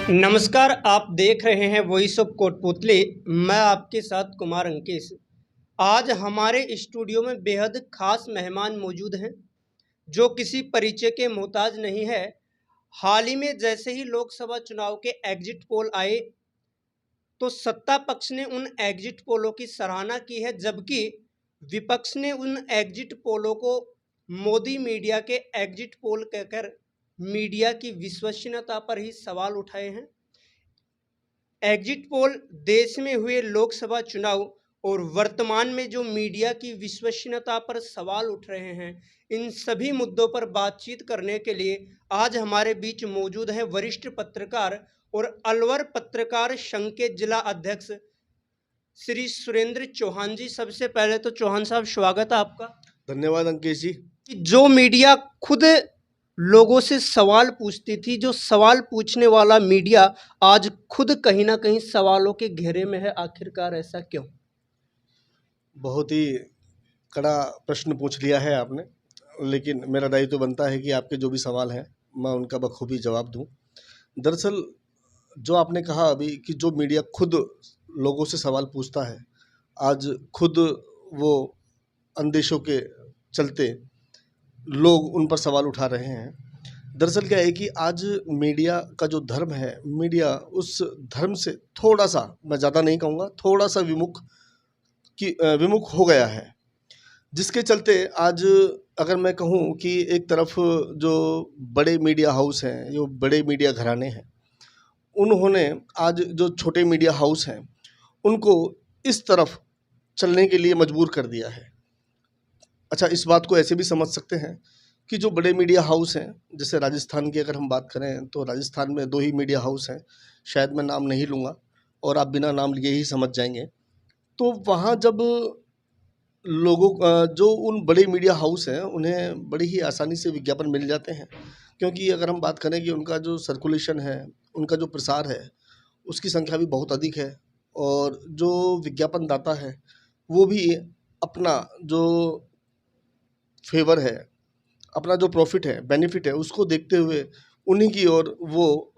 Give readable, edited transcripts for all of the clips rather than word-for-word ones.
नमस्कार, आप देख रहे हैं वॉइस ऑफ कोटपुतली। मैं आपके साथ कुमार अंकेश। आज हमारे स्टूडियो में बेहद खास मेहमान मौजूद हैं जो किसी परिचय के मोहताज नहीं है। हाल ही में जैसे ही लोकसभा चुनाव के एग्जिट पोल आए तो सत्ता पक्ष ने उन एग्जिट पोलों की सराहना की है, जबकि विपक्ष ने उन एग्जिट पोलों को मोदी मीडिया के एग्जिट पोल कहकर मीडिया की विश्वसनीयता पर ही सवाल उठाए हैं। एग्जिट पोल देश में हुए लोकसभा चुनाव और वर्तमान में जो मीडिया की विश्वसनीयता पर सवाल उठ रहे हैं, इन सभी मुद्दों पर बातचीत करने के लिए आज हमारे बीच मौजूद हैं वरिष्ठ पत्रकार और अलवर पत्रकार संघ के जिला अध्यक्ष श्री सुरेंद्र चौहान जी। सबसे पहले तो चौहान साहब, स्वागत है आपका। धन्यवाद अंकेश जी। जो मीडिया खुद लोगों से सवाल पूछती थी, जो सवाल पूछने वाला मीडिया आज खुद कहीं ना कहीं सवालों के घेरे में है, आखिरकार ऐसा क्यों? बहुत ही कड़ा प्रश्न पूछ लिया है आपने, लेकिन मेरा दायित्व तो बनता है कि आपके जो भी सवाल हैं मैं उनका बखूबी जवाब दूं। दरअसल जो आपने कहा अभी कि जो मीडिया खुद लोगों से सवाल पूछता है, आज खुद वो अंदेशों के चलते लोग उन पर सवाल उठा रहे हैं। दरअसल क्या है कि आज मीडिया का जो धर्म है, मीडिया उस धर्म से थोड़ा सा, मैं ज़्यादा नहीं कहूँगा, थोड़ा सा विमुख हो गया है, जिसके चलते आज अगर मैं कहूँ कि एक तरफ जो बड़े मीडिया हाउस हैं, जो बड़े मीडिया घराने हैं, उन्होंने आज जो छोटे मीडिया हाउस हैं उनको इस तरफ चलने के लिए मजबूर कर दिया है। अच्छा, इस बात को ऐसे भी समझ सकते हैं कि जो बड़े मीडिया हाउस हैं, जैसे राजस्थान की अगर हम बात करें तो राजस्थान में 2 ही मीडिया हाउस हैं, शायद मैं नाम नहीं लूँगा और आप बिना नाम लिए ही समझ जाएंगे। तो वहाँ जब जो उन बड़े मीडिया हाउस हैं उन्हें बड़ी ही आसानी से विज्ञापन मिल जाते हैं, क्योंकि अगर हम बात करें कि उनका जो सर्कुलेशन है, उनका जो प्रसार है, उसकी संख्या भी बहुत अधिक है और जो विज्ञापन दाता है वो भी अपना जो फेवर है, अपना जो प्रॉफिट है, बेनिफिट है, उसको देखते हुए उन्हीं की ओर वो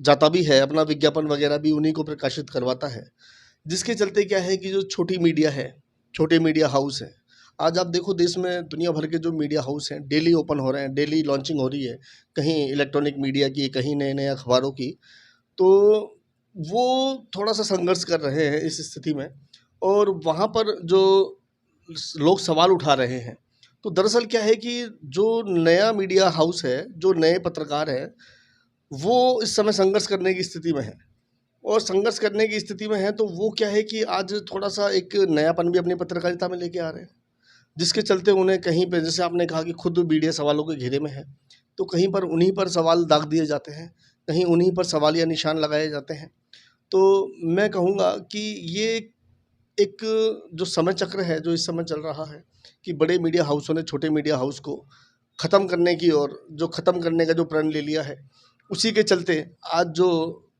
जाता भी है, अपना विज्ञापन वगैरह भी उन्हीं को प्रकाशित करवाता है। जिसके चलते क्या है कि जो छोटी मीडिया है, छोटे मीडिया हाउस हैं, आज आप देखो देश में दुनिया भर के जो मीडिया हाउस हैं डेली ओपन हो रहे हैं, डेली लॉन्चिंग हो रही है, कहीं इलेक्ट्रॉनिक मीडिया की, कहीं नए-नए अखबारों की। तो वो थोड़ा-सा संघर्ष कर रहे हैं इस स्थिति में और वहाँ पर जो लोग सवाल उठा रहे हैं, तो दरअसल क्या है कि जो नया मीडिया हाउस है, जो नए पत्रकार हैं, वो इस समय संघर्ष करने की स्थिति में है और संघर्ष करने की स्थिति में है तो वो क्या है कि आज थोड़ा-सा एक नयापन भी अपनी पत्रकारिता में लेके आ रहे हैं, जिसके चलते उन्हें कहीं पे, जैसे आपने कहा कि खुद मीडिया सवालों के घेरे में है, तो कहीं पर उन्हीं पर सवाल दाग दिए जाते हैं, कहीं उन्हीं पर सवालिया निशान लगाए जाते हैं। तो मैं कहूँगा कि ये एक जो समय चक्र है, जो इस समय चल रहा है कि बड़े मीडिया हाउसों ने छोटे मीडिया हाउस को ख़त्म करने की और जो ख़त्म करने का जो प्रण ले लिया है, उसी के चलते आज जो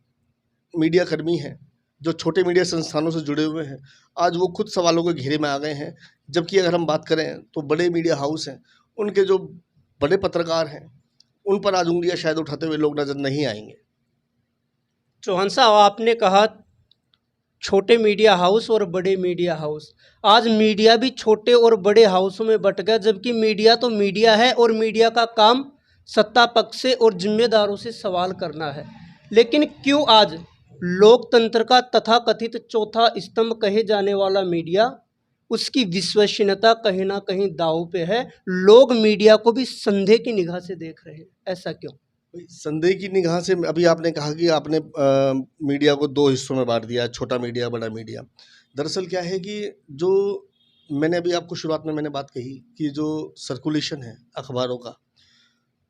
मीडिया कर्मी हैं, जो छोटे मीडिया संस्थानों से जुड़े हुए हैं, आज वो खुद सवालों के घेरे में आ गए हैं। जबकि अगर हम बात करें तो बड़े मीडिया हाउस हैं, उनके जो बड़े पत्रकार हैं, उन पर आज उँगलियाँ शायद उठाते हुए लोग नज़र नहीं आएंगे। चौहान साहब, आपने कहा छोटे मीडिया हाउस और बड़े मीडिया हाउस। आज मीडिया भी छोटे और बड़े हाउसों में बट गया, जबकि मीडिया तो मीडिया है और मीडिया का काम सत्ता पक्ष से और जिम्मेदारों से सवाल करना है। लेकिन क्यों आज लोकतंत्र का तथाकथित चौथा स्तंभ कहे जाने वाला मीडिया, उसकी विश्वसनीयता कहीं ना कहीं दांव पे है? लोग मीडिया को भी संदेह की निगाह से देख रहे हैं, ऐसा क्यों? संदेह की निगाह से अभी आपने कहा कि आपने मीडिया को 2 हिस्सों में बाँट दिया, छोटा मीडिया, बड़ा मीडिया। दरअसल क्या है कि जो मैंने अभी आपको शुरुआत में मैंने बात कही कि जो सर्कुलेशन है अखबारों का,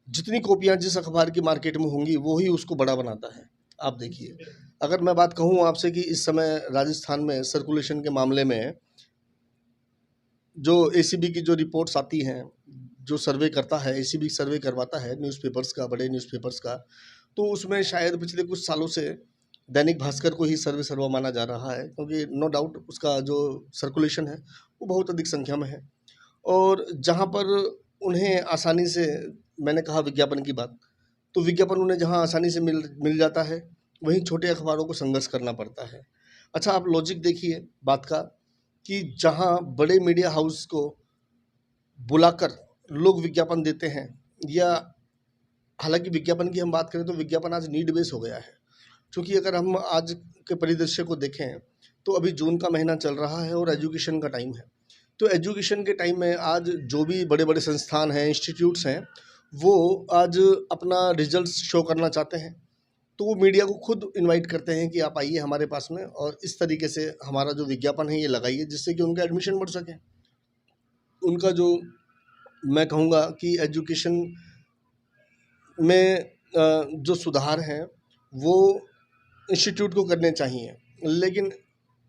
जितनी कॉपियाँ जिस अखबार की मार्केट में होंगी वो ही उसको बड़ा बनाता है। आप देखिए, अगर मैं बात कहूँ आपसे कि इस समय राजस्थान में सर्कुलेशन के मामले में जो एसीबी की जो रिपोर्ट्स आती हैं, जो सर्वे करता है, एसीबी सर्वे करवाता है न्यूज़पेपर्स का, बड़े न्यूज़पेपर्स का, तो उसमें शायद पिछले कुछ सालों से दैनिक भास्कर को ही सर्वा माना जा रहा है, क्योंकि नो डाउट उसका जो सर्कुलेशन है वो बहुत अधिक संख्या में है और जहाँ पर उन्हें आसानी से, मैंने कहा विज्ञापन की बात, तो विज्ञापन उन्हें जहाँ आसानी से मिल जाता है, वहीं छोटे अखबारों को संघर्ष करना पड़ता है। अच्छा, आप लॉजिक देखिए बात का कि जहाँ बड़े मीडिया हाउस को बुलाकर लोग विज्ञापन देते हैं, या हालांकि विज्ञापन की हम बात करें तो विज्ञापन आज नीड बेस हो गया है। क्योंकि अगर हम आज के परिदृश्य को देखें तो अभी जून का महीना चल रहा है और एजुकेशन का टाइम है। तो एजुकेशन के टाइम में आज जो भी बड़े बड़े संस्थान हैं, इंस्टीट्यूट्स हैं, वो आज अपना रिजल्ट्स शो करना चाहते हैं। तो वो मीडिया को खुद इनवाइट करते हैं कि आप आइए हमारे पास में और इस तरीके से हमारा जो विज्ञापन है ये लगाइए, जिससे कि उनका एडमिशन बढ़ सके। उनका जो मैं कहूँगा कि एजुकेशन में जो सुधार हैं वो इंस्टीट्यूट को करने चाहिए, लेकिन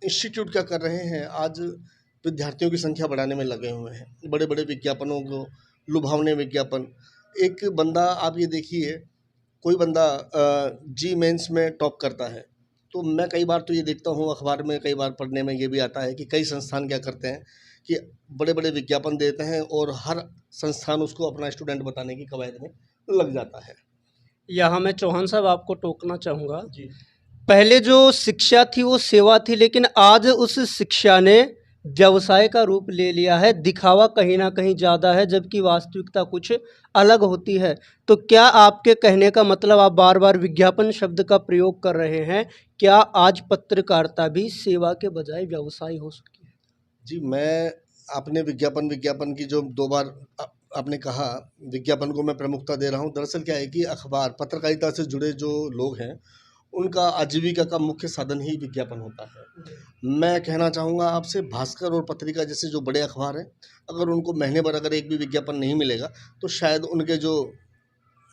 इंस्टीट्यूट क्या कर रहे हैं, आज विद्यार्थियों की संख्या बढ़ाने में लगे हुए हैं, बड़े बड़े विज्ञापनों को, लुभावने विज्ञापन। एक बंदा आप ये देखिए, कोई बंदा जी मेंस में टॉप करता है, तो मैं कई बार तो ये देखता हूँ अखबार में, कई बार पढ़ने में ये भी आता है कि कई संस्थान क्या करते हैं कि बड़े बड़े विज्ञापन देते हैं और हर संस्थान उसको अपना स्टूडेंट बताने की कवायद में लग जाता है। यहाँ मैं चौहान साहब आपको टोकना चाहूँगा। जी। पहले जो शिक्षा थी वो सेवा थी, लेकिन आज उस शिक्षा ने व्यवसाय का रूप ले लिया है। दिखावा कहीं ना कहीं ज़्यादा है, जबकि वास्तविकता कुछ अलग होती है। तो क्या आपके कहने का मतलब, आप बार बार विज्ञापन शब्द का प्रयोग कर रहे हैं, क्या आज पत्रकारिता भी सेवा के बजाय व्यवसाय हो सकी है? जी, मैं आपने विज्ञापन की जो 2 बार आपने कहा, विज्ञापन को मैं प्रमुखता दे रहा हूँ। दरअसल क्या है कि अखबार, पत्रकारिता से जुड़े जो लोग हैं, उनका आजीविका का मुख्य साधन ही विज्ञापन होता है। मैं कहना चाहूँगा आपसे, भास्कर और पत्रिका जैसे जो बड़े अखबार हैं, अगर उनको महीने भर अगर एक भी विज्ञापन नहीं मिलेगा, तो शायद उनके जो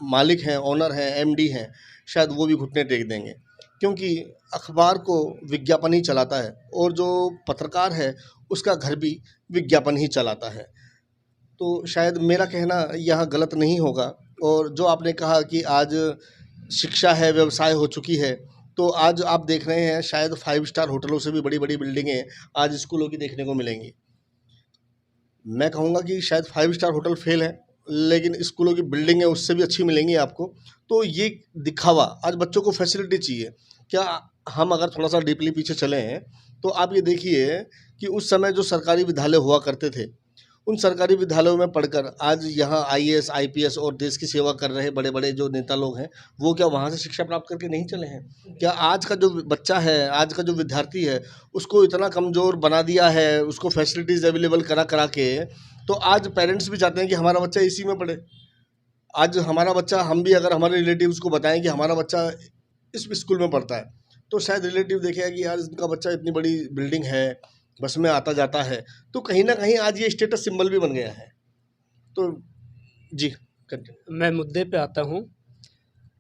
मालिक हैं, ओनर हैं, एमडी हैं, शायद वो भी घुटने टेक देंगे। क्योंकि अखबार को विज्ञापन ही चलाता है और जो पत्रकार है उसका घर भी विज्ञापन ही चलाता है। तो शायद मेरा कहना यहाँ गलत नहीं होगा। और जो आपने कहा कि आज शिक्षा है व्यवसाय हो चुकी है, तो आज आप देख रहे हैं शायद 5 स्टार होटलों से भी बड़ी-बड़ी बिल्डिंगें आज स्कूलों की देखने को मिलेंगी। मैं कहूँगा कि शायद 5 स्टार होटल फेल है, लेकिन स्कूलों की बिल्डिंगें उससे भी अच्छी मिलेंगी आपको। तो ये दिखावा, आज बच्चों को फैसिलिटी चाहिए। क्या हम अगर थोड़ा-सा डीपली पीछे चले हैं, तो आप ये देखिए कि उस समय जो सरकारी विद्यालय हुआ करते थे, उन सरकारी विद्यालयों में पढ़कर आज यहाँ आईएएस, आईपीएस और देश की सेवा कर रहे बड़े-बड़े जो नेता लोग हैं, वो क्या वहाँ से शिक्षा प्राप्त करके नहीं चले हैं? क्या आज का जो बच्चा है, आज का जो विद्यार्थी है, उसको इतना कमज़ोर बना दिया है, उसको फैसिलिटीज़ अवेलेबल करा के, तो आज पेरेंट्स भी चाहते हैं कि हमारा बच्चा इसी में पढ़े। आज हमारा बच्चा, हम भी अगर हमारे रिलेटिव्स को बताएँ कि हमारा बच्चा इस स्कूल में पढ़ता है, तो शायद रिलेटिव देखेगा कि यार इनका बच्चा इतनी बड़ी बिल्डिंग है, बस में आता जाता है, तो कहीं न कहीं आज ये स्टेटस सिंबल भी बन गया है। तो जी, कंटिन्यू। मैं मुद्दे पे आता हूँ।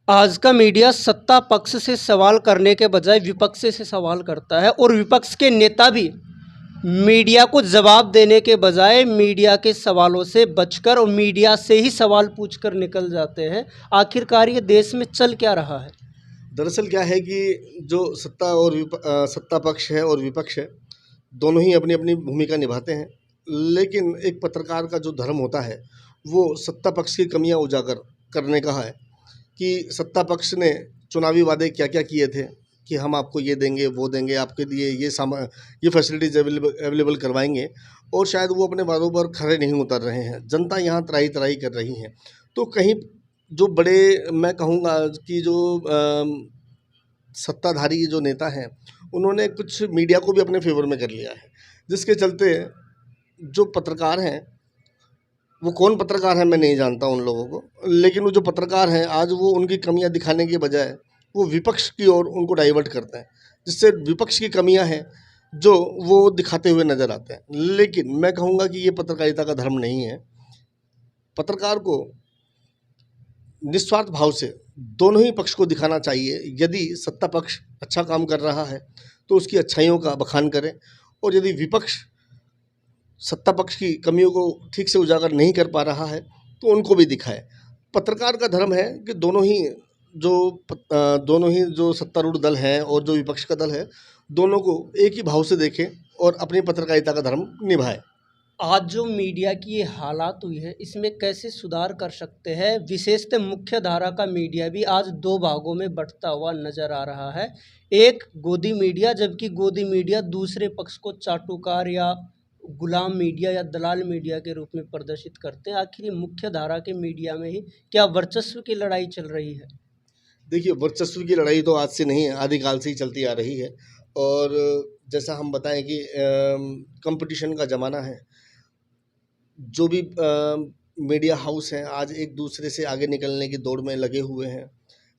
आज का मीडिया सत्ता पक्ष से सवाल करने के बजाय विपक्ष से सवाल करता है, और विपक्ष के नेता भी मीडिया को जवाब देने के बजाय मीडिया के सवालों से बचकर और मीडिया से ही सवाल पूछकर निकल जाते हैं। आखिरकार ये देश में चल क्या रहा है? दरअसल क्या है कि जो सत्ता पक्ष है और विपक्ष है, दोनों ही अपनी-अपनी भूमिका निभाते हैं। लेकिन एक पत्रकार का जो धर्म होता है, वो सत्ता पक्ष की कमियाँ उजागर करने का है कि सत्ता पक्ष ने चुनावी वादे क्या-क्या किए थे कि हम आपको ये देंगे, वो देंगे, आपके लिए ये फैसिलिटीज़ अवेलेबल करवाएँगे, और शायद वो अपने वादों पर खरे नहीं उतर रहे हैं। जनता यहाँ त्राही-त्राही कर रही है। तो कहीं जो बड़े, मैं कहूँगा कि जो सत्ताधारी जो नेता हैं, उन्होंने कुछ मीडिया को भी अपने फ़ेवर में कर लिया है, जिसके चलते जो पत्रकार हैं, वो कौन पत्रकार हैं मैं नहीं जानता उन लोगों को, लेकिन वो जो पत्रकार हैं आज वो उनकी कमियां दिखाने के बजाय वो विपक्ष की ओर उनको डाइवर्ट करते हैं, जिससे विपक्ष की कमियां हैं जो वो दिखाते हुए नज़र आते हैं। लेकिन मैं कहूँगा कि ये पत्रकारिता का धर्म नहीं है। पत्रकार को निस्वार्थ भाव से दोनों ही पक्ष को दिखाना चाहिए। यदि सत्ता पक्ष अच्छा काम कर रहा है तो उसकी अच्छाइयों का बखान करें, और यदि विपक्ष सत्ता पक्ष की कमियों को ठीक से उजागर नहीं कर पा रहा है तो उनको भी दिखाए। पत्रकार का धर्म है कि दोनों ही जो सत्तारूढ़ दल हैं और जो विपक्ष का दल है, दोनों को एक ही भाव से देखें और अपनी पत्रकारिता का धर्म निभाएं। आज जो मीडिया की ये हालात हुई है, इसमें कैसे सुधार कर सकते हैं? विशेषतः मुख्य धारा का मीडिया भी आज 2 भागों में बँटता हुआ नज़र आ रहा है। एक गोदी मीडिया, जबकि गोदी मीडिया दूसरे पक्ष को चाटुकार या गुलाम मीडिया या दलाल मीडिया के रूप में प्रदर्शित करते हैं। आखिर ये मुख्य धारा के मीडिया में ही क्या वर्चस्व की लड़ाई चल रही है? देखिए, वर्चस्व की लड़ाई तो आज से नहीं है, आदिकाल से ही चलती आ रही है। और जैसा हम बताएं कि कंपटीशन का ज़माना है। जो भी मीडिया हाउस हैं आज एक दूसरे से आगे निकलने की दौड़ में लगे हुए हैं,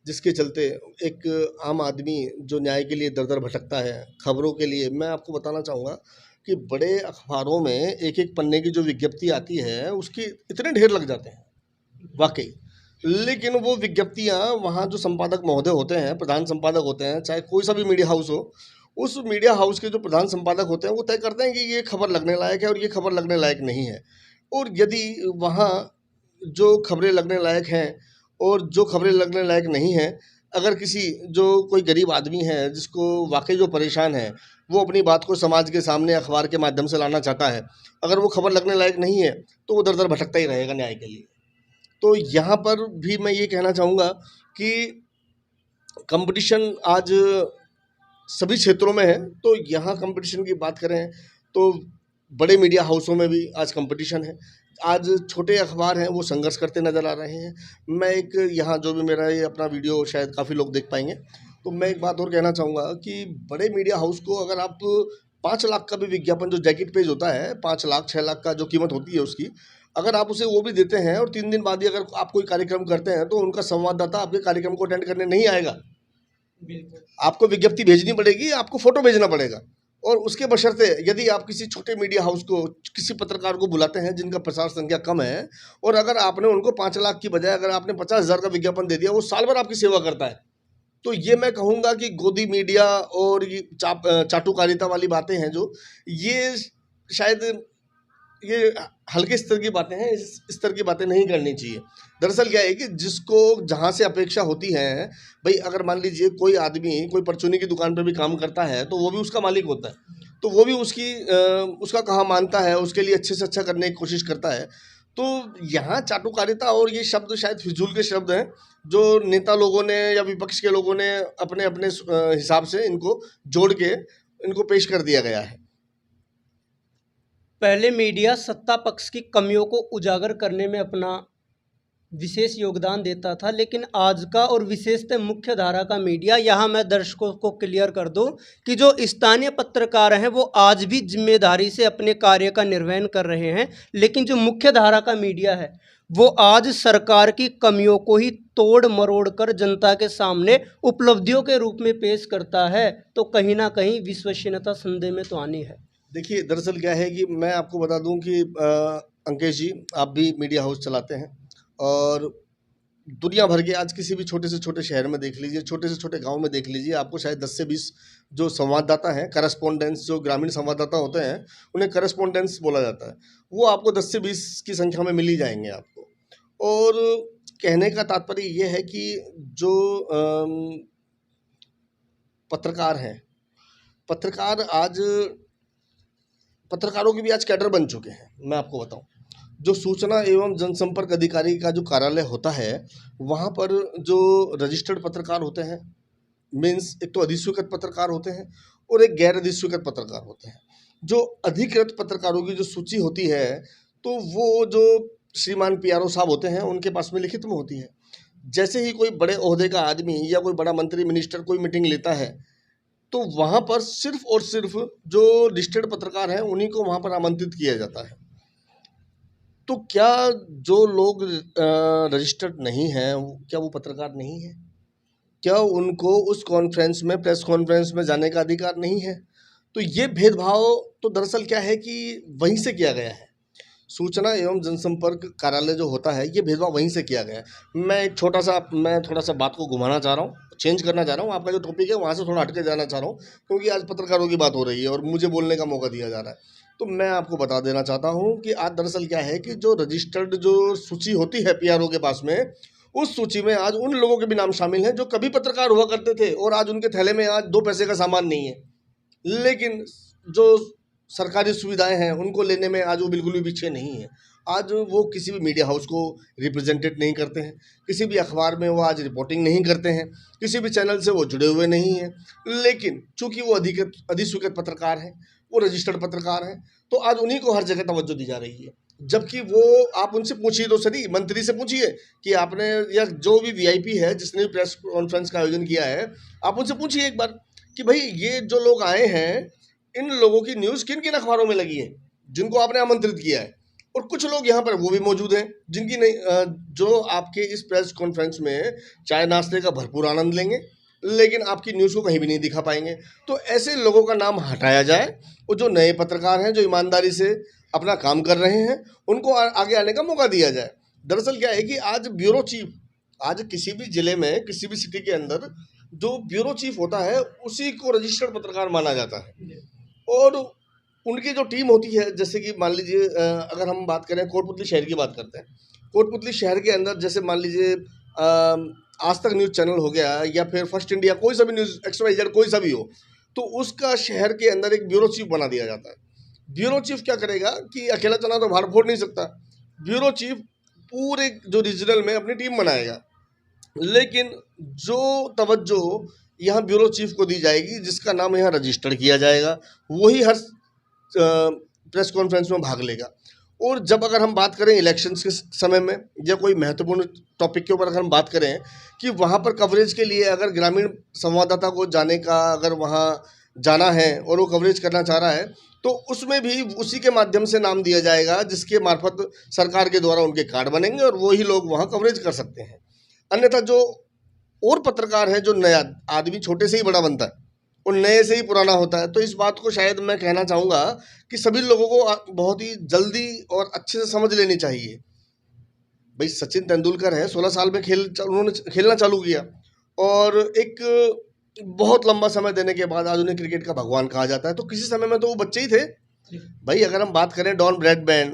जिसके चलते एक आम आदमी जो न्याय के लिए दर-दर भटकता है, खबरों के लिए मैं आपको बताना चाहूँगा कि बड़े अखबारों में एक-एक पन्ने की जो विज्ञप्ति आती है, उसके इतने ढेर लग जाते हैं, वाक़ई। लेकिन वो विज्ञप्तियाँ वहाँ जो संपादक महोदय होते हैं, प्रधान संपादक होते हैं, चाहे कोई सा भी मीडिया हाउस हो, उस मीडिया हाउस के जो प्रधान संपादक होते हैं, वो तय करते हैं कि ये खबर लगने लायक है और ये खबर लगने लायक नहीं है। और यदि वहाँ जो खबरें लगने लायक हैं और जो खबरें लगने लायक नहीं हैं, अगर किसी जो कोई गरीब आदमी है, जिसको वाक़ई जो परेशान है, वो अपनी बात को समाज के सामने अखबार के माध्यम से लाना चाहता है, अगर वो खबर लगने लायक नहीं है, तो वो दर-दर भटकता ही रहेगा न्याय के लिए। तो यहाँ पर भी मैं ये कहना चाहूँगा कि कंपटीशन आज सभी क्षेत्रों में है। तो यहाँ कंपटीशन की बात करें तो बड़े मीडिया हाउसों में भी आज कंपटीशन है। आज छोटे अखबार हैं वो संघर्ष करते नज़र आ रहे हैं। मैं एक यहाँ जो भी मेरा ये अपना वीडियो शायद काफ़ी लोग देख पाएंगे, तो मैं एक बात और कहना चाहूँगा कि बड़े मीडिया हाउस को अगर आप 5 लाख का भी विज्ञापन जो जैकेट पेज होता है, 5 लाख 6 लाख का जो कीमत होती है उसकी, अगर आप उसे वो भी देते हैं और 3 दिन बाद ही अगर आप कोई कार्यक्रम करते हैं, तो उनका संवाददाता आपके कार्यक्रम को अटेंड करने नहीं आएगा। आपको विज्ञप्ति भेजनी पड़ेगी, आपको फ़ोटो भेजना पड़ेगा। और उसके बशर्ते यदि आप किसी छोटे मीडिया हाउस को, किसी पत्रकार को बुलाते हैं जिनका प्रसार संख्या कम है, और अगर आपने उनको 5 लाख की बजाय अगर आपने 50,000 का विज्ञापन दे दिया, वो साल भर आपकी सेवा करता है। तो ये मैं कहूँगा कि गोदी मीडिया और ये चाटुकारिता वाली बातें हैं जो, ये शायद ये हल्के स्तर की बातें हैं, इस स्तर की बातें नहीं करनी चाहिए। दरअसल क्या है कि जिसको जहाँ से अपेक्षा होती है, भाई अगर मान लीजिए कोई आदमी कोई परचूनी की दुकान पे भी काम करता है, तो वो भी उसका मालिक होता है, तो वो भी उसका कहा मानता है, उसके लिए अच्छे से अच्छा करने की कोशिश करता है। तो यहाँ चाटुकारिता और ये शब्द शायद फिजूल के शब्द हैं, जो नेता लोगों ने या विपक्ष के लोगों ने अपने अपने हिसाब से इनको जोड़ के इनको पेश कर दिया गया है। पहले मीडिया सत्ता पक्ष की कमियों को उजागर करने में अपना विशेष योगदान देता था, लेकिन आज का और विशेषतः मुख्य धारा का मीडिया, यहाँ मैं दर्शकों को क्लियर कर दूं कि जो स्थानीय पत्रकार हैं वो आज भी जिम्मेदारी से अपने कार्य का निर्वहन कर रहे हैं, लेकिन जो मुख्य धारा का मीडिया है वो आज सरकार की कमियों को ही तोड़ मरोड़ कर जनता के सामने उपलब्धियों के रूप में पेश करता है। तो कहीं ना कहीं विश्वसनीयता संदेह में तो आनी है। देखिए, दरअसल क्या है कि मैं आपको बता दूं कि अंकेश जी, आप भी मीडिया हाउस चलाते हैं, और दुनिया भर के आज किसी भी छोटे से छोटे शहर में देख लीजिए, छोटे से छोटे गांव में देख लीजिए, आपको शायद 10 से 20 जो संवाददाता हैं, करस्पॉन्डेंट्स, जो ग्रामीण संवाददाता होते हैं, उन्हें करस्पॉन्डेंट्स बोला जाता है, वो आपको 10 से 20 की संख्या में मिल ही जाएंगे आपको। और कहने का तात्पर्य ये है कि जो पत्रकार हैं, पत्रकारों के भी आज कैडर बन चुके हैं। मैं आपको बताऊं, जो सूचना एवं जनसंपर्क अधिकारी का जो कार्यालय होता है, वहाँ पर जो रजिस्टर्ड पत्रकार होते हैं, मीन्स एक तो अधिस्वीकृत पत्रकार होते हैं और एक गैर अधिस्वीकृत पत्रकार होते हैं। जो अधिकृत पत्रकारों की जो सूची होती है, तो वो जो श्रीमान PRO साहब होते हैं, उनके पास में लिखित में होती है। जैसे ही कोई बड़े ओहदे का आदमी या कोई बड़ा मंत्री, मिनिस्टर कोई मीटिंग लेता है, तो वहाँ पर सिर्फ और सिर्फ जो लिस्टेड पत्रकार हैं उन्हीं को वहाँ पर आमंत्रित किया जाता है। तो क्या जो लोग रजिस्टर्ड नहीं हैं, क्या वो पत्रकार नहीं है? क्या उनको उस कॉन्फ्रेंस में, प्रेस कॉन्फ्रेंस में जाने का अधिकार नहीं है? तो ये भेदभाव तो दरअसल क्या है कि वहीं से किया गया है। सूचना एवं जनसंपर्क कार्यालय जो होता है, ये भेदभाव वहीं से किया गया है। मैं थोड़ा सा बात को घुमाना चाह रहा हूँ, चेंज करना चाह रहा हूँ। आपका जो टॉपिक है वहाँ से थोड़ा हटके जाना चाह रहा हूँ, क्योंकि आज पत्रकारों की बात हो रही है और मुझे बोलने का मौका दिया जा रहा है। तो मैं आपको बता देना चाहता हूँ कि आज दरअसल क्या है कि जो रजिस्टर्ड जो सूची होती है PRO के पास में, उस सूची में आज उन लोगों के भी नाम शामिल हैं जो कभी पत्रकार हुआ करते थे और आज उनके थैले में आज 2 पैसे का सामान नहीं है। लेकिन जो सरकारी सुविधाएं हैं उनको लेने में आज वो बिल्कुल भी पीछे नहीं है। आज वो किसी भी मीडिया हाउस को रिप्रेजेंटेट नहीं करते हैं, किसी भी अखबार में वो आज रिपोर्टिंग नहीं करते हैं, किसी भी चैनल से वो जुड़े हुए नहीं हैं। लेकिन चूंकि वो अधिस्वीकृत पत्रकार हैं, वो रजिस्टर्ड पत्रकार हैं, तो आज उन्हीं को हर जगह तवज्जो दी जा रही है। जबकि वो आप उनसे पूछिए तो सही, मंत्री से पूछिए कि आपने, या जो भी वीआईपी है जिसने भी प्रेस कॉन्फ्रेंस का आयोजन किया है, आप उनसे पूछिए एक बार कि भाई ये जो लोग आए हैं, इन लोगों की न्यूज़ किन किन अखबारों में लगी है जिनको आपने आमंत्रित किया है। और कुछ लोग यहाँ पर वो भी मौजूद हैं जिनकी नहीं, जो आपके इस प्रेस कॉन्फ्रेंस में चाय नाश्ते का भरपूर आनंद लेंगे, लेकिन आपकी न्यूज़ को कहीं भी नहीं दिखा पाएंगे। तो ऐसे लोगों का नाम हटाया जाए और जो नए पत्रकार हैं, जो ईमानदारी से अपना काम कर रहे हैं, उनको आगे आने का मौका दिया जाए। दरअसल क्या है कि आज ब्यूरो चीफ, आज किसी भी ज़िले में, किसी भी सिटी के अंदर जो ब्यूरो चीफ होता है उसी को रजिस्टर्ड पत्रकार माना जाता है। और उनकी जो टीम होती है, जैसे कि मान लीजिए अगर हम बात करें कोटपुतली शहर की बात करते हैं, कोटपुतली शहर के अंदर जैसे मान लीजिए आज तक न्यूज़ चैनल हो गया या फिर फर्स्ट इंडिया, कोई सा भी न्यूज़ XYZ कोई सा भी हो, तो उसका शहर के अंदर एक ब्यूरो चीफ बना दिया जाता है। ब्यूरो चीफ क्या करेगा कि अकेला चना तो भार फोड़ नहीं सकता, ब्यूरो चीफ पूरे जो रीजनल में अपनी टीम बनाएगा। लेकिन जो तवज्जो यहाँ ब्यूरो चीफ को दी जाएगी, जिसका नाम यहाँ रजिस्टर्ड किया जाएगा, वही हर प्रेस कॉन्फ्रेंस में भाग लेगा। और जब अगर हम बात करें इलेक्शंस के समय में या कोई महत्वपूर्ण टॉपिक के ऊपर अगर हम बात करें कि वहाँ पर कवरेज के लिए अगर ग्रामीण संवाददाता को जाने का, अगर वहाँ जाना है और वो कवरेज करना चाह रहा है, तो उसमें भी उसी के माध्यम से नाम दिया जाएगा जिसके मार्फत सरकार के द्वारा उनके कार्ड बनेंगे और वही लोग वहाँ कवरेज कर सकते हैं। अन्यथा जो और पत्रकार है, जो नया आदमी छोटे से ही बड़ा बनता है और नए से ही पुराना होता है, तो इस बात को शायद मैं कहना चाहूँगा कि सभी लोगों को बहुत ही जल्दी और अच्छे से समझ लेनी चाहिए। भाई सचिन तेंदुलकर है, 16 साल में उन्होंने खेलना चालू किया और एक बहुत लंबा समय देने के बाद आज उन्हें क्रिकेट का भगवान कहा जाता है। तो किसी समय में तो वो बच्चे ही थे भाई। अगर हम बात करें डॉन ब्रैडमैन,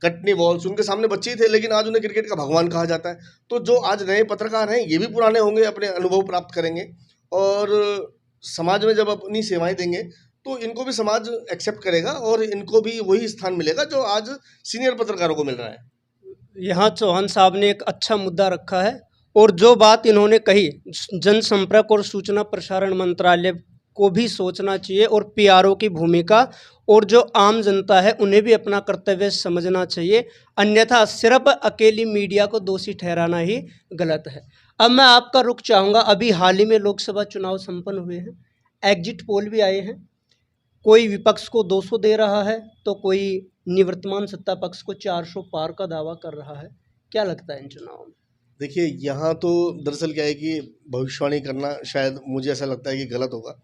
कटनी वॉल्स, उनके सामने बच्चे ही थे, लेकिन आज उन्हें क्रिकेट का भगवान कहा जाता है। तो जो आज नए पत्रकार हैं, ये भी पुराने होंगे, अपने अनुभव प्राप्त करेंगे और समाज में जब अपनी सेवाएं देंगे तो इनको भी समाज एक्सेप्ट करेगा और इनको भी वही स्थान मिलेगा जो आज सीनियर पत्रकारों को मिल रहा है। यहाँ चौहान साहब ने एक अच्छा मुद्दा रखा है और जो बात इन्होंने कही, जनसंपर्क और सूचना प्रसारण मंत्रालय को भी सोचना चाहिए और PRO की भूमिका और जो आम जनता है उन्हें भी अपना कर्तव्य समझना चाहिए। अन्यथा सिर्फ अकेली मीडिया को दोषी ठहराना ही गलत है। अब मैं आपका रुख चाहूँगा, अभी हाल ही में लोकसभा चुनाव संपन्न हुए हैं, एग्जिट पोल भी आए हैं, कोई विपक्ष को 200 दे रहा है तो कोई निवर्तमान सत्ता पक्ष को 400 पार का दावा कर रहा है। क्या लगता है इन चुनावों में? देखिए, यहाँ तो दरअसल क्या है कि भविष्यवाणी करना शायद मुझे ऐसा लगता है कि गलत होगा।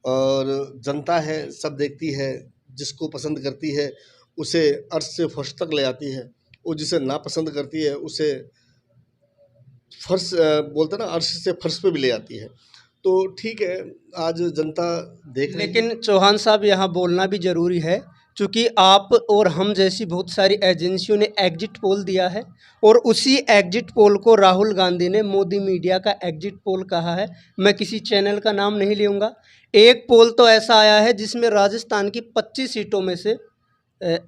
और जनता है, सब देखती है, जिसको पसंद करती है उसे अर्श से फर्श तक ले आती है और जिसे नापसंद करती है उसे फर्श बोलते हैं ना, अर्श से फर्श पे भी ले आती है। तो ठीक है, आज जनता देख रही है। लेकिन चौहान साहब यहाँ बोलना भी ज़रूरी है, चूँकि आप और हम जैसी बहुत सारी एजेंसियों ने एग्जिट पोल दिया है और उसी एग्जिट पोल को राहुल गांधी ने मोदी मीडिया का एग्जिट पोल कहा है। मैं किसी चैनल का नाम नहीं लूँगा। एक पोल तो ऐसा आया है जिसमें राजस्थान की 25 सीटों में से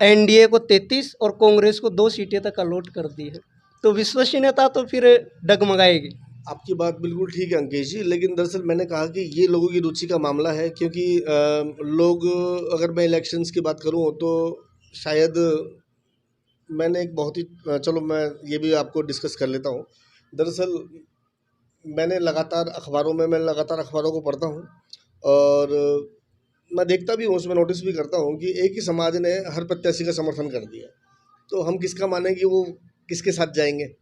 NDA को 33 और कांग्रेस को 2 सीटें तक अलॉट कर दी है। तो विश्वसनीयता तो फिर डगमगाएगी। आपकी बात बिल्कुल ठीक है अंकेश जी, लेकिन दरअसल मैंने कहा कि ये लोगों की रुचि का मामला है, क्योंकि लोग, अगर मैं इलेक्शंस की बात करूं तो शायद मैंने एक बहुत ही चलो मैं ये भी आपको डिस्कस कर लेता हूं। दरअसल मैं लगातार अखबारों को पढ़ता हूं और मैं देखता भी हूं, उसमें नोटिस भी करता हूं कि एक ही समाज ने हर प्रत्याशी का समर्थन कर दिया, तो हम किसका माने कि वो किसके साथ जाएंगे।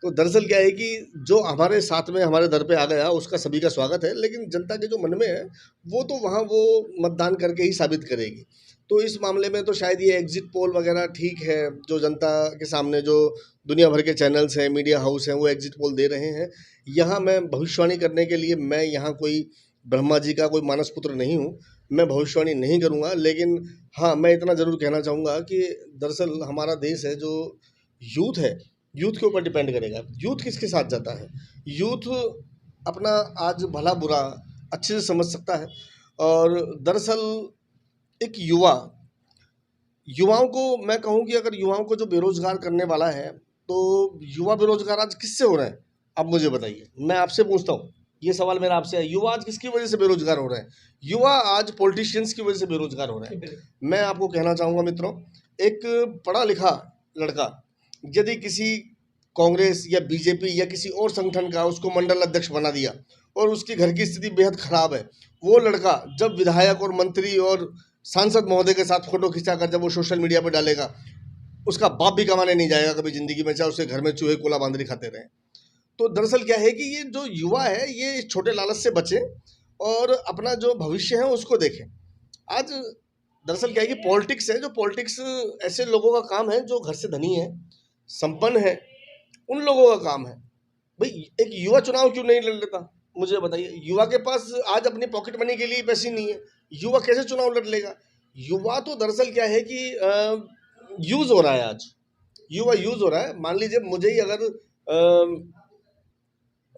तो दरअसल क्या है कि जो हमारे साथ में हमारे दर पे आ गया उसका सभी का स्वागत है, लेकिन जनता के जो मन में है वो तो वहाँ वो मतदान करके ही साबित करेगी। तो इस मामले में तो शायद ये एग्जिट पोल वगैरह ठीक है, जो जनता के सामने जो दुनिया भर के चैनल्स हैं, मीडिया हाउस हैं, वो एग्जिट पोल दे रहे हैं। यहाँ मैं भविष्यवाणी करने के लिए, मैं यहाँ कोई ब्रह्मा जी का कोई मानस पुत्र नहीं हूँ, मैं भविष्यवाणी नहीं करूँगा। लेकिन हाँ, मैं इतना ज़रूर कहना चाहूँगा कि दरअसल हमारा देश है, जो यूथ है, यूथ के ऊपर डिपेंड करेगा। यूथ किसके साथ जाता है, यूथ अपना आज भला बुरा अच्छे से समझ सकता है। और दरअसल एक युवा युवाओं को मैं कहूँ कि अगर युवाओं को जो बेरोजगार करने वाला है, तो युवा बेरोजगार आज किससे हो रहे हैं? आप मुझे बताइए। मैं आपसे पूछता हूँ, ये सवाल मेरा आपसे है, युवा आज किसकी वजह से बेरोजगार हो रहे हैं? युवा आज पॉलिटिशियंस की वजह से बेरोजगार हो रहे हैं। मैं आपको कहना चाहूँगा मित्रों, एक पढ़ा लिखा लड़का यदि किसी कांग्रेस या बीजेपी या किसी और संगठन का उसको मंडल अध्यक्ष बना दिया और उसके घर की स्थिति बेहद खराब है, वो लड़का जब विधायक और मंत्री और सांसद महोदय के साथ फोटो खिंचाकर जब वो सोशल मीडिया पर डालेगा, उसका बाप भी कमाने नहीं जाएगा कभी जिंदगी में, चाहे उसके घर में चूहे कोला बांदरी खाते रहे। तो दरअसल क्या है कि ये जो युवा है ये छोटे लालच से बचे और अपना जो भविष्य है उसको देखें। आज दरअसल क्या है कि पॉलिटिक्स है, जो पॉलिटिक्स ऐसे लोगों का काम है जो घर से धनी है, संपन्न है, उन लोगों का काम है। भाई एक युवा चुनाव क्यों नहीं लड़ लेता? मुझे बताइए। युवा के पास आज अपनी पॉकेट मनी के लिए पैसे नहीं है, युवा कैसे चुनाव लड़ लेगा? युवा तो दरअसल क्या है कि यूज हो रहा है आज, युवा यूज हो रहा है। मान लीजिए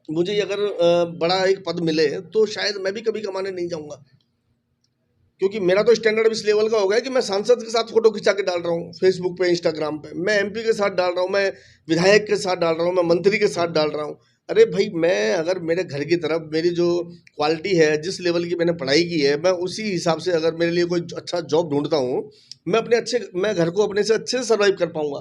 मुझे अगर बड़ा एक पद मिले तो शायद मैं भी कभी कमाने नहीं जाऊंगा, क्योंकि मेरा तो स्टैंडर्ड अब इस लेवल का हो गया कि मैं सांसद के साथ फोटो खिंचा के डाल रहा हूँ फेसबुक पे, इंस्टाग्राम पे, मैं एमपी के साथ डाल रहा हूँ, मैं विधायक के साथ डाल रहा हूँ, मैं मंत्री के साथ डाल रहा हूँ। अरे भाई, मैं अगर मेरे घर की तरफ मेरी जो क्वालिटी है, जिस लेवल की मैंने पढ़ाई की है, मैं उसी हिसाब से अगर मेरे लिए कोई अच्छा जॉब ढूंढता हूँ, मैं घर को अपने से अच्छे से सर्वाइव कर पाऊंगा।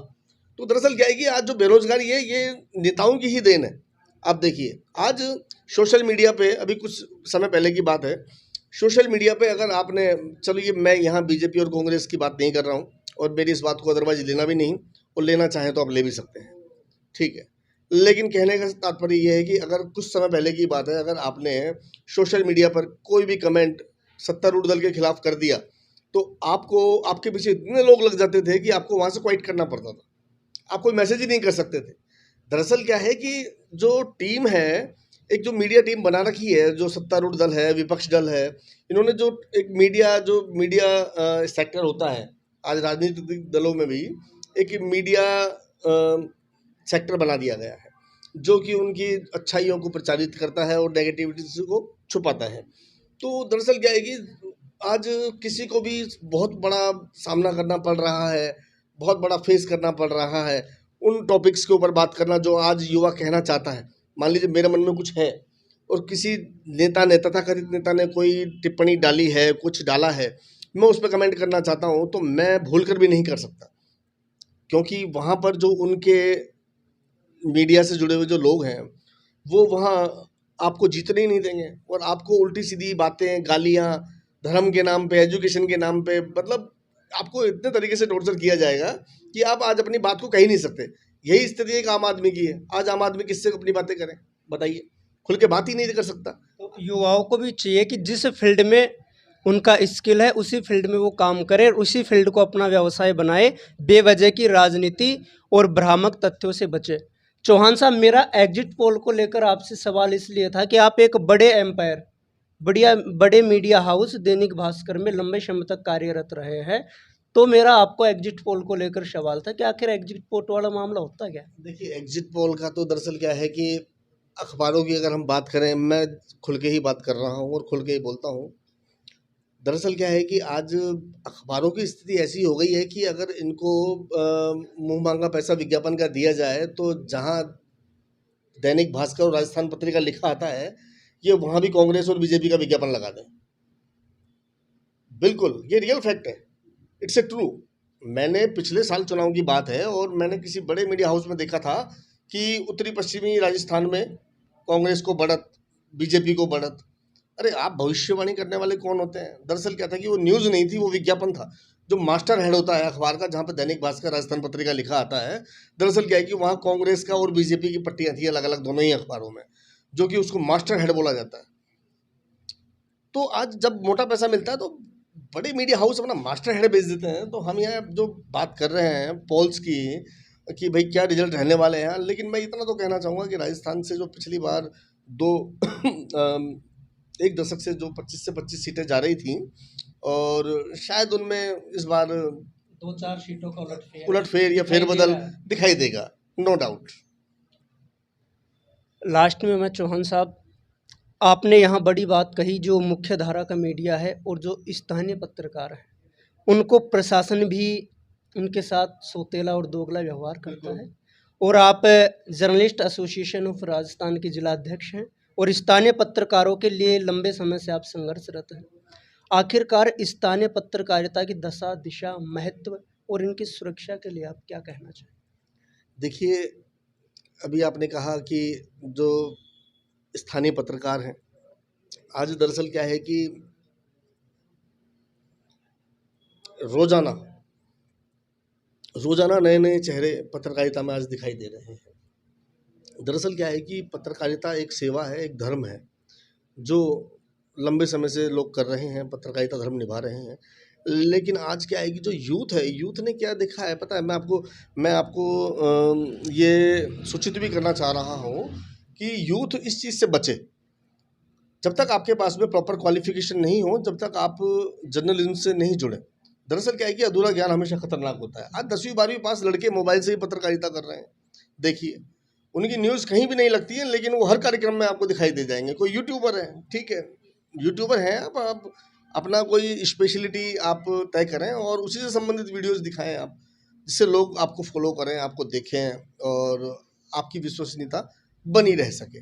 तो दरअसल क्या है कि आज जो बेरोजगारी है ये नेताओं की ही देन है। आप देखिए आज सोशल मीडिया पे, अभी कुछ समय पहले की बात है, सोशल मीडिया पे अगर आपने, चलो ये मैं यहाँ बीजेपी और कांग्रेस की बात नहीं कर रहा हूँ और मेरी इस बात को अदरवाइज लेना भी नहीं, और लेना चाहें तो आप ले भी सकते हैं, ठीक है। लेकिन कहने का तात्पर्य ये है कि अगर कुछ समय पहले की बात है, अगर आपने सोशल मीडिया पर कोई भी कमेंट सत्तारूढ़ दल के खिलाफ कर दिया तो आपको, आपके पीछे इतने लोग लग जाते थे कि आपको वहाँ से क्वाइट करना पड़ता था, आप कोई मैसेज ही नहीं कर सकते थे। दरअसल क्या है कि जो टीम है, एक जो मीडिया टीम बना रखी है, जो सत्तारूढ़ दल है, विपक्ष दल है, इन्होंने जो एक मीडिया सेक्टर होता है, आज राजनीतिक दलों में भी एक मीडिया सेक्टर बना दिया गया है, जो कि उनकी अच्छाइयों को प्रचारित करता है और नेगेटिविटीज को छुपाता है। तो दरअसल क्या है कि आज किसी को भी बहुत बड़ा सामना करना पड़ रहा है, बहुत बड़ा फेस करना पड़ रहा है उन टॉपिक्स के ऊपर बात करना जो आज युवा कहना चाहता है। मान लीजिए मेरे मन में कुछ है और किसी तथाकथित नेता ने कोई टिप्पणी डाली है, कुछ डाला है, मैं उस पर कमेंट करना चाहता हूँ तो मैं भूल कर भी नहीं कर सकता, क्योंकि वहाँ पर जो उनके मीडिया से जुड़े हुए जो लोग हैं, वो वहाँ आपको जीतने ही नहीं देंगे और आपको उल्टी सीधी बातें, गालियाँ, धर्म के नाम पे, एजुकेशन के नाम पे, मतलब आपको इतने तरीके से टॉर्चर किया जाएगा कि आप आज अपनी बात को कह ही नहीं सकते। यही स्थिति एक आम आदमी की है। आज आम आदमी किससे अपनी बातें करें बताइए? खुल के बात ही नहीं कर सकता। तो युवाओं को भी चाहिए कि जिस फील्ड में उनका स्किल है उसी फील्ड में वो काम करे और उसी फील्ड को अपना व्यवसाय बनाए, बेवजह की राजनीति और भ्रामक तथ्यों से बचे। चौहान साहब, मेरा एग्जिट पोल को लेकर आपसे सवाल इसलिए था कि आप एक बड़े एम्पायर, बड़े मीडिया हाउस दैनिक भास्कर में लंबे समय तक कार्यरत रहे हैं, तो मेरा आपको एग्जिट पोल को लेकर सवाल था कि आखिर एग्जिट पोल वाला मामला होता क्या? देखिए, एग्जिट पोल का तो दरअसल क्या है कि अखबारों की अगर हम बात करें, मैं खुल के ही बात कर रहा हूँ और खुल के ही बोलता हूँ। दरअसल क्या है कि आज अखबारों की स्थिति ऐसी हो गई है कि अगर इनको मुंह मांगा पैसा विज्ञापन का दिया जाए तो जहाँ दैनिक भास्कर और राजस्थान पत्रिका लिखा आता है, ये वहाँ भी कांग्रेस और बीजेपी का विज्ञापन लगा दें। बिल्कुल, ये रियल फैक्ट है, इट्स ए ट्रू। मैंने पिछले साल चुनाव की बात है और मैंने किसी बड़े मीडिया हाउस में देखा था कि उत्तरी पश्चिमी राजस्थान में कांग्रेस को बढ़त, बीजेपी को बढ़त। अरे आप भविष्यवाणी करने वाले कौन होते हैं? दरअसल क्या था कि वो न्यूज़ नहीं थी, वो विज्ञापन था। जो मास्टर हेड होता है अखबार का, जहाँ पर दैनिक भास्कर, राजस्थान पत्रिका लिखा आता है, दरअसल क्या है कि वहाँ कांग्रेस का और बीजेपी की पट्टियाँ थी अलग अलग दोनों ही अखबारों में, जो कि उसको मास्टर हेड बोला जाता है। तो आज जब मोटा पैसा मिलता है तो बड़े मीडिया हाउस अपना मास्टर हेड बेच देते हैं। तो हम यहाँ जो बात कर रहे हैं पोल्स की कि भाई क्या रिजल्ट रहने वाले हैं, लेकिन मैं इतना तो कहना चाहूँगा कि राजस्थान से जो पिछली बार दो एक दशक से जो 25 से 25 सीटें जा रही थी, और शायद उनमें इस बार 2-4 सीटों का उलटफेर या फेरबदल दिखाई देगा, नो डाउट। लास्ट में मैं चौहान साहब, आपने यहाँ बड़ी बात कही, जो मुख्य धारा का मीडिया है और जो स्थानीय पत्रकार हैं उनको प्रशासन भी उनके साथ सौतेला और दोगला व्यवहार करता है। और आप जर्नलिस्ट एसोसिएशन ऑफ राजस्थान के जिला अध्यक्ष हैं और स्थानीय पत्रकारों के लिए लंबे समय से आप संघर्षरत हैं। आखिरकार स्थानीय पत्रकारिता की दशा, दिशा, महत्व और इनकी सुरक्षा के लिए आप क्या कहना चाहें? देखिए, अभी आपने कहा कि जो स्थानीय पत्रकार हैं, आज दरअसल क्या है कि रोज़ाना नए नए चेहरे पत्रकारिता में आज दिखाई दे रहे हैं। दरअसल क्या है कि पत्रकारिता एक सेवा है, एक धर्म है, जो लंबे समय से लोग कर रहे हैं, पत्रकारिता धर्म निभा रहे हैं। लेकिन आज क्या है कि जो यूथ ने क्या देखा है पता है? मैं आपको ये सूचित भी करना चाह रहा हूँ कि यूथ इस चीज़ से बचे। जब तक आपके पास में प्रॉपर क्वालिफिकेशन नहीं हो, जब तक आप जर्नलिज्म से नहीं जुड़े। दरअसल क्या है कि अधूरा ज्ञान हमेशा खतरनाक होता है। आज 10वीं 12वीं पास लड़के मोबाइल से ही पत्रकारिता कर रहे हैं। देखिए, उनकी न्यूज़ कहीं भी नहीं लगती है, लेकिन वो हर कार्यक्रम में आपको दिखाई दे जाएंगे। कोई यूट्यूबर है, ठीक है, यूट्यूबर हैं आप अपना कोई स्पेशलिटी आप तय करें और उसी से संबंधित वीडियोज़ दिखाएं आप, जिससे लोग आपको फॉलो करें, आपको देखें और आपकी विश्वसनीयता बनी रह सके।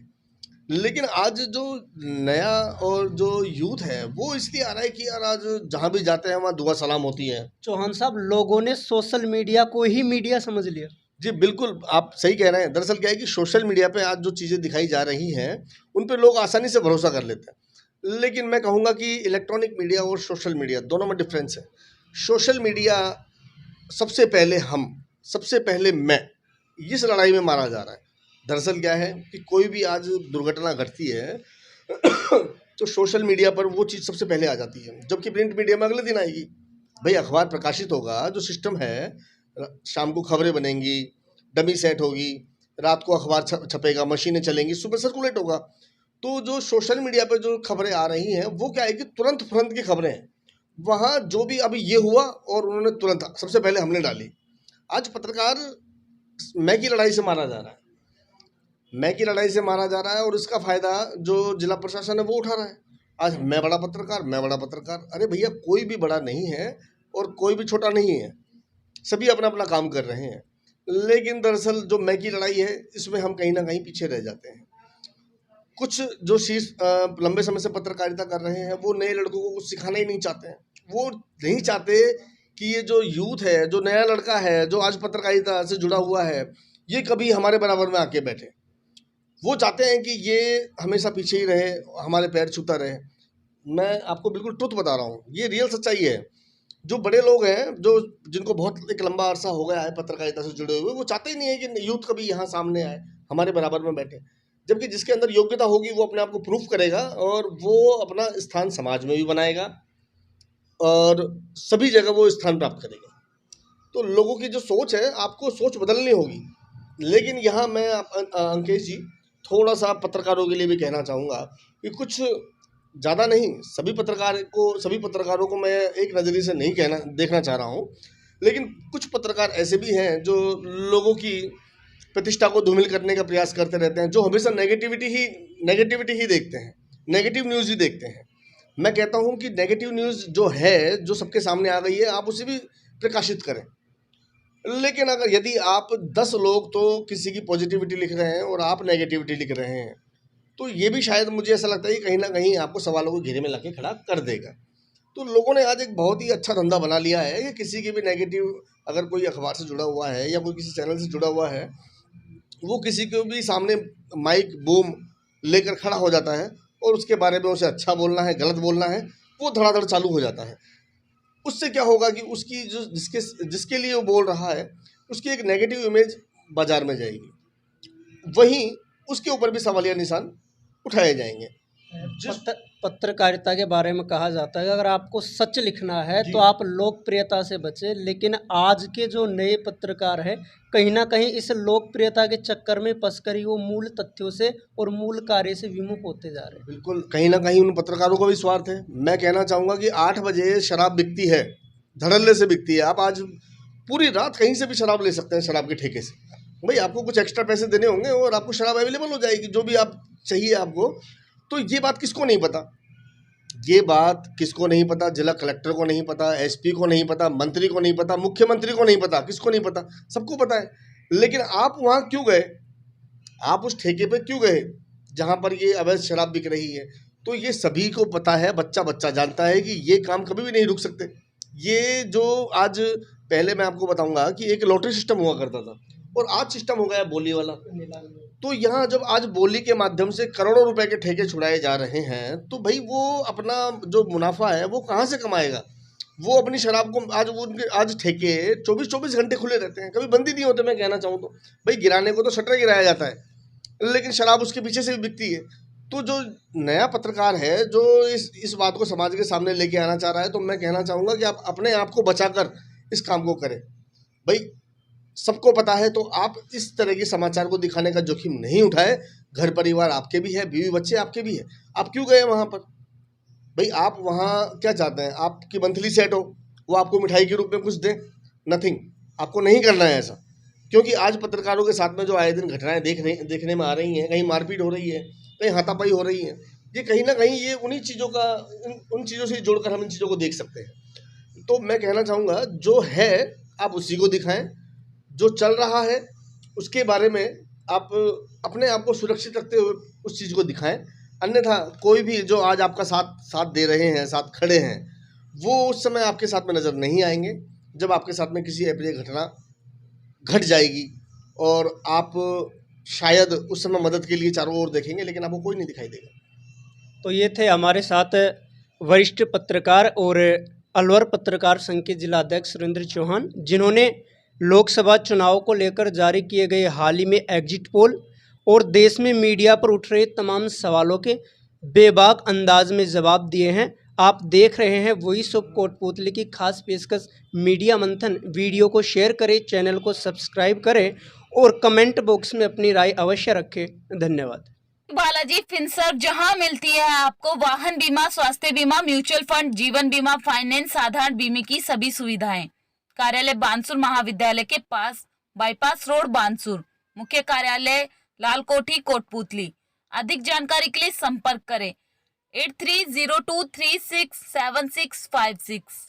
लेकिन आज जो नया और जो यूथ है वो इसलिए आ रहा है कि यार आज जहाँ भी जाते हैं वहाँ दुआ सलाम होती है। चौहान साहब, लोगों ने सोशल मीडिया को ही मीडिया समझ लिया। जी बिल्कुल, आप सही कह रहे हैं। दरअसल क्या है कि सोशल मीडिया पे आज जो चीज़ें दिखाई जा रही हैं उन पे लोग आसानी से भरोसा कर लेते हैं। लेकिन मैं कहूँगा कि इलेक्ट्रॉनिक मीडिया और सोशल मीडिया दोनों में डिफरेंस है। सोशल मीडिया सबसे पहले मैं, इस लड़ाई में मारा जा रहा है। दरअसल क्या है कि कोई भी आज दुर्घटना घटती है तो सोशल मीडिया पर वो चीज़ सबसे पहले आ जाती है, जबकि प्रिंट मीडिया में अगले दिन आएगी। भाई अखबार प्रकाशित होगा, जो सिस्टम है, शाम को खबरें बनेंगी, डमी सेट होगी, रात को अखबार छपेगा, मशीनें चलेंगी, सुबह सर्कुलेट होगा। तो जो सोशल मीडिया पर जो खबरें आ रही हैं वो क्या है कि तुरंत की खबरें हैं। वहाँ जो भी अभी ये हुआ और उन्होंने तुरंत सबसे पहले हमने डाली। आज पत्रकार मैं की लड़ाई से मारा जा रहा है, और इसका फ़ायदा जो जिला प्रशासन है वो उठा रहा है। आज मैं बड़ा पत्रकार। अरे भैया, कोई भी बड़ा नहीं है और कोई भी छोटा नहीं है, सभी अपना अपना काम कर रहे हैं। लेकिन दरअसल जो मैं की लड़ाई है इसमें हम कहीं ना कहीं पीछे रह जाते हैं। कुछ जो शीर्ष लंबे समय से पत्रकारिता कर रहे हैं वो नए लड़कों को कुछ सिखाना ही नहीं चाहते हैं। वो नहीं चाहते कि ये जो यूथ है, जो नया लड़का है, जो आज पत्रकारिता से जुड़ा हुआ है, ये कभी हमारे बराबर में आके बैठे। वो चाहते हैं कि ये हमेशा पीछे ही रहे, हमारे पैर छूता रहे। मैं आपको बिल्कुल ट्रुथ बता रहा हूँ, ये रियल सच्चाई है। जो बड़े लोग हैं, जो जिनको बहुत एक लंबा अरसा हो गया है पत्रकारिता से जुड़े हुए, वो चाहते ही नहीं है कि यूथ कभी यहाँ सामने आए, हमारे बराबर में बैठे। जबकि जिसके अंदर योग्यता होगी वो अपने आप को प्रूफ करेगा और वो अपना स्थान समाज में भी बनाएगा और सभी जगह वो स्थान प्राप्त करेगा। तो लोगों की जो सोच है, आपको सोच बदलनी होगी। लेकिन यहाँ मैं अंकेश जी थोड़ा सा पत्रकारों के लिए भी कहना चाहूँगा कि कुछ ज़्यादा नहीं, सभी पत्रकारों को मैं एक नज़रिए से नहीं देखना चाह रहा हूँ। लेकिन कुछ पत्रकार ऐसे भी हैं जो लोगों की प्रतिष्ठा को धूमिल करने का प्रयास करते रहते हैं, जो हमेशा नेगेटिविटी ही देखते हैं, नेगेटिव न्यूज़ ही देखते हैं। मैं कहता हूँ कि नेगेटिव न्यूज़ जो है, जो सबके सामने आ गई है, आप उसे भी प्रकाशित करें। लेकिन अगर यदि आप 10 लोग तो किसी की पॉजिटिविटी लिख रहे हैं और आप नेगेटिविटी लिख रहे हैं, तो ये भी शायद मुझे ऐसा लगता है कि कहीं ना कहीं आपको सवालों को घेरे में लाके खड़ा कर देगा। तो लोगों ने आज एक बहुत ही अच्छा धंधा बना लिया है कि किसी की भी नेगेटिव, अगर कोई अखबार से जुड़ा हुआ है या कोई किसी चैनल से जुड़ा हुआ है, वो किसी को भी सामने माइक बूम लेकर खड़ा हो जाता है और उसके बारे में उसे अच्छा बोलना है, गलत बोलना है, वो धड़ाधड़ चालू हो जाता है। उससे क्या होगा कि उसकी जो जिसके लिए वो बोल रहा है, उसकी एक नेगेटिव इमेज बाजार में जाएगी, वहीं उसके ऊपर भी सवालिया निशान उठाए जाएंगे। पत्रकारिता के बारे में कहा जाता है कि अगर आपको सच लिखना है तो आप लोकप्रियता से बचें, लेकिन आज के जो नए पत्रकार हैं कहीं ना कहीं इस लोकप्रियता के चक्कर में फंसकर ही वो मूल तथ्यों से और मूल कार्य से विमुख होते जा रहे हैं। बिल्कुल, कहीं ना कहीं उन पत्रकारों का भी स्वार्थ है। मैं कहना चाहूँगा कि 8 बजे शराब बिकती है, धड़ल्ले से बिकती है। आप आज पूरी रात कहीं से भी शराब ले सकते हैं, शराब के ठेके से। भाई आपको कुछ एक्स्ट्रा पैसे देने होंगे और आपको शराब अवेलेबल हो जाएगी, जो भी आप चाहिए आपको। तो ये बात किसको नहीं पता? ये बात किसको नहीं पता, जिला कलेक्टर को नहीं पता, एसपी को नहीं पता, मंत्री को नहीं पता, मुख्यमंत्री को नहीं पता, किसको नहीं पता, सबको पता है। लेकिन आप वहाँ क्यों गए, आप उस ठेके पे क्यों गए जहाँ पर ये अवैध शराब बिक रही है? तो ये सभी को पता है, बच्चा बच्चा जानता है कि ये काम कभी भी नहीं रुक सकते। ये जो आज पहले मैं आपको बताऊंगा कि एक लॉटरी सिस्टम हुआ करता था और आज सिस्टम हो गया बोली वाला। तो यहाँ जब आज बोली के माध्यम से करोड़ों रुपए के ठेके छुड़ाए जा रहे हैं, तो भाई वो अपना जो मुनाफा है वो कहाँ से कमाएगा? वो अपनी शराब को आज वो उनके आज ठेके 24-24 घंटे खुले रहते हैं, कभी बंद ही नहीं होते। मैं कहना चाहूँ तो भाई गिराने को तो शटर गिराया जाता है, लेकिन शराब उसके पीछे से भी बिकती है। तो जो नया पत्रकार है जो इस बात को समाज के सामने लेके आना चाह रहा है, तो मैं कहना चाहूँगा कि आप अपने आप को बचाकर इस काम को करें। भाई सबको पता है, तो आप इस तरह के समाचार को दिखाने का जोखिम नहीं उठाए। घर परिवार आपके भी है, बीवी बच्चे आपके भी है, आप क्यों गए वहाँ पर? भाई आप वहाँ क्या चाहते हैं? आपकी मंथली सेट हो, वो आपको मिठाई के रूप में कुछ दें? नथिंग। आपको नहीं करना है ऐसा, क्योंकि आज पत्रकारों के साथ में जो आए दिन घटनाएं देखने में आ रही हैं, कहीं मारपीट हो रही है, कहीं हाथापाई हो रही है, ये कहीं ना कहीं ये उन्हीं चीज़ों का उन चीज़ों से जोड़कर हम इन चीज़ों को देख सकते हैं। तो मैं कहना चाहूँगा जो है आप उसी को दिखाएं, जो चल रहा है उसके बारे में आप अपने आप को सुरक्षित रखते हुए उस चीज़ को दिखाएं। अन्यथा कोई भी जो आज आपका साथ दे रहे हैं, साथ खड़े हैं, वो उस समय आपके साथ में नज़र नहीं आएंगे जब आपके साथ में किसी अप्रिय घटना घट जाएगी, और आप शायद उस समय मदद के लिए चारों ओर देखेंगे, लेकिन आपको कोई नहीं दिखाई देगा। तो ये थे हमारे साथ वरिष्ठ पत्रकार और अलवर पत्रकार संघ के जिला अध्यक्ष सुरेंद्र चौहान, जिन्होंने लोकसभा चुनाव को लेकर जारी किए गए हाल ही में एग्जिट पोल और देश में मीडिया पर उठ रहे तमाम सवालों के बेबाक अंदाज में जवाब दिए हैं। आप देख रहे हैं वॉइस ऑफ कोटपूतली की खास पेशकश मीडिया मंथन। वीडियो को शेयर करें, चैनल को सब्सक्राइब करें और कमेंट बॉक्स में अपनी राय अवश्य रखें। धन्यवाद। बालाजी फिनसर्व, जहां मिलती है आपको वाहन बीमा, स्वास्थ्य बीमा, म्यूचुअल फंड, जीवन बीमा, फाइनेंस, साधारण बीमे की सभी सुविधाएं। कार्यालय बानसूर महाविद्यालय के पास, बाईपास रोड बानसूर। मुख्य कार्यालय लाल कोठी कोटपूतली। अधिक जानकारी के लिए संपर्क करें 8302367656।